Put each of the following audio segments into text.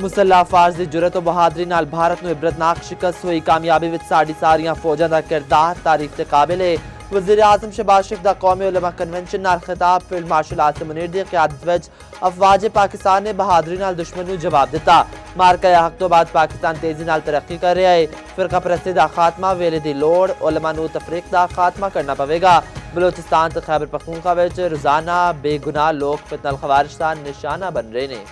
मुसल्ला अफवाज की जुरत और बहादरी नाल भारत को इबरतनाक शिकस्त हुई। कामयाबी विच साडी सारियां फौजां दा किरदार तारीफ के काबिल है। वज़ीर आज़म शहबाज शरीफ दा कौमी उलमा कन्वेंशन नाल खिताब फील्ड मार्शल आसिम मुनीर दी क़यादत विच अफवाज पाकिस्तान ने बहादरी नाल दुश्मन नूं जवाब दिता। मारका हक तो बाद पाकिस्तान तेजी नाल तरक्की कर रहा है। फिरका परस्ती दा खात्मा वेले दी लोड़, उलमा नूं तफरीक दा खात्मा करना पवेगा। बलोचिस्तान ते खैबर पख्तूनख्वा विच रोजाना बेगुनाह लोग फितनल खवारिज दा निशाना बन रहे हैं।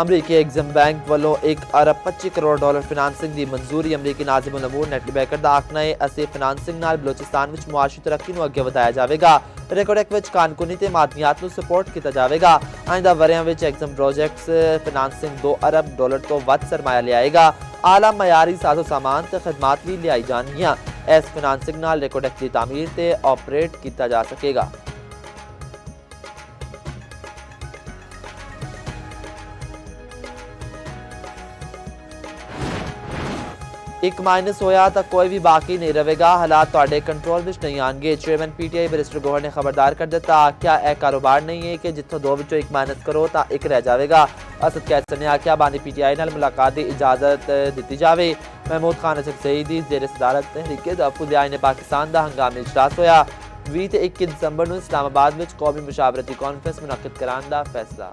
अमरीकी एग्जिम बैंक वालों 1 अरब 25 करोड़ डॉलर फिनांसिंग की मंजूरी। अमरीकी नाज़िम उल अमूर नेटली बैकर का आखना है असी फिनांसिंग नाल बलोचिस्तान में मुआशी तरक्की को अगे वधाया जाएगा। रिकॉर्ड एक्ट में कानूनी ते मादनियात को सपोर्ट किया जाएगा। आइंदा वरियां में एग्जिम प्रोजेक्ट्स फिनांसिंग 2 अरब डॉलर तो वध सरमाया लियाएगा। आला मयारी साजो सामान ते खदमात भी लियाई जाएगियां। इस फिनांसिंग नाल रिकॉर्ड एक्ट की तामीर ते ऑपरेट किया जा सकेगा। एक माइनस होया तो कोई भी बाकी नहीं रहेगा। हालात तुहाडे कंट्रोल विच नहीं आएंगे। चेयरमैन पीटीआई बैरिस्टर गौहर ने खबरदार कर दिता। आख्या यह कारोबार नहीं है कि जिथों 2 विचों 1 माइनस करो तो 1 रह जाएगा। असद कैसर ने आख्या बानी पीटीआई नाल मुलाकात की इजाजत दी जाए। महमूद खान असद सईदी जेर सदारत तहरीके तहफ़्फ़ुज़ आईन पाकिस्तान का हंगामी इजलास होया। 20 ते 21 दिसंबर को इस्लामाबाद में कौमी मुशावरती कॉन्फ्रेंस मुनक्किद कराने का फैसला।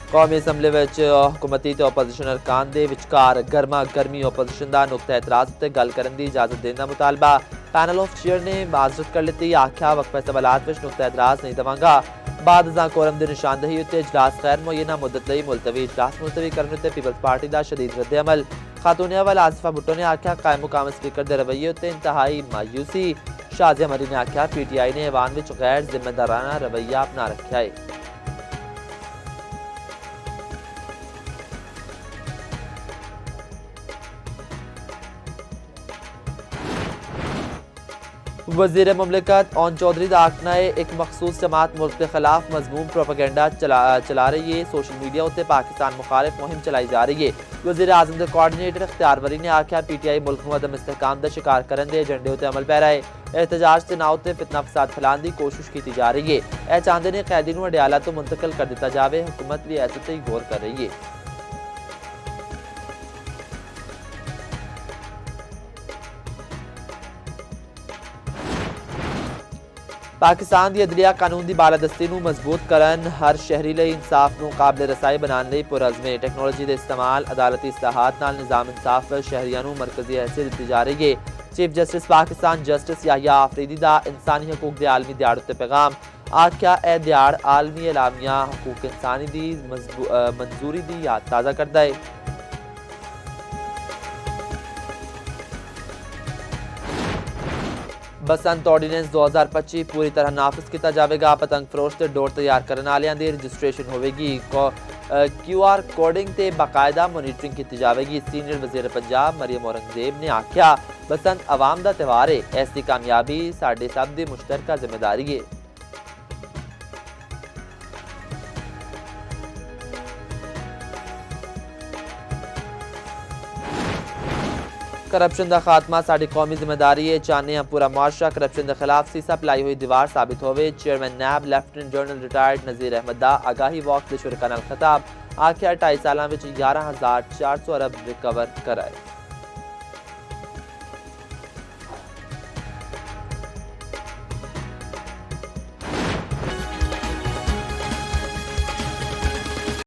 कौमी असैम्बली में हुकूमती ते ओपोजिशन अरकान दे विचकार गर्मा गर्मी ओपोजिशन का नुक्ता एतराज़ उत्ते गल करने की इजाजत देने का मुतालबा। पैनल ऑफ चेयर ने माजरत कर ली। आख्या वक्फे सवालात में नुक्ता एतराज़ नहीं देवांगा। बाद अजा कोरम की निशानदही उत्ते इजलास गैर मुयना मुद्दत लई मुलतवी। इजलास मुलतवी करने उत्ते पीपल्स पार्टी का शदीद रद्द अमल। खातून अवल आसिफा भुट्टो ने आख्या कायम मुकाम स्पीकर के रवैये उत्ते इंतहाई मायूसी। शाजिया मरी ने आख्या पीटीआई ने ऐवान में गैर जिम्मेदाराना रवैया अपना रखा है। वज़ीर ममलिकत ओन चौधरी का आखना है एक मखसूस जमात मुल्क के खिलाफ मजमूम प्रोपेगेंडा चला रही है। सोशल मीडिया उत्ते पाकिस्तान मुखालिफ मुहिम चलाई जा रही है। वज़ीर आज़म के कोआर्डीनेटर इख्तियार वरी ने आख्या पीटीआई मुल्क को अदम इस्तेहकाम का शिकार करने के एजेंडे उत्ते अमल पैरा है। एहतजाज के नाम उत्ते फितना फसाद फैलाने की कोशिश की जा रही है। यह चाहते हैं कैदी को अडियाला तो मुंतकिल कर दिया जाए। हुकूमत भी ऐसे ही गौर कर रही है। पाकिस्तान की अदलिया कानून की बालादस्ती को मजबूत करन हर शहरी लिए इंसाफ को काबिल रसाई बनाने लिए पुरअज़म। टैक्नोलॉजी के इस्तेमाल अदालती इस्लाहात नाल निज़ाम इंसाफ शहरियों को मरकजी हैसियत दी जा रही है। Chief justice Pakistan justice Yahya Afridi का इंसानी हकूक के आलमी दिहाड़ उत्ते पैगाम। आख्या यह दिहाड़ आलमी एलामिया हकूक इंसानी की मंजूरी की याद ताज़ा करता है। बसंत ऑर्डीनेंस 2025 पूरी तरह नाफिज किया जाएगा। पतंग फरोश से डोर तैयार करने वालों की रजिस्ट्रेशन होगी। QR कोडिंग से बाकायदा मोनीटरिंग की जाएगी। सीनियर वज़ीर पंजाब मरियम औरंगजेब ने आख्या बसंत अवाम का त्यौहार है। ऐसी कामयाबी साडे सब की मुश्तरका जिम्मेदारी है। करप्शन का खात्मा साड़ी कौमी जिम्मेदारी है। चाहने हम पूरा मुआशरा करप्शन के खिलाफ सीसा पलाई हुई दीवार साबित होवे। चेयरमैन नैब लेफ्टिनेंट जनरल रिटायर्ड नज़ीर अहमद दा आगाही वक्त शुरा खिताब। आखिर 2.5 साल में 11,400 अरब रिकवर कराए।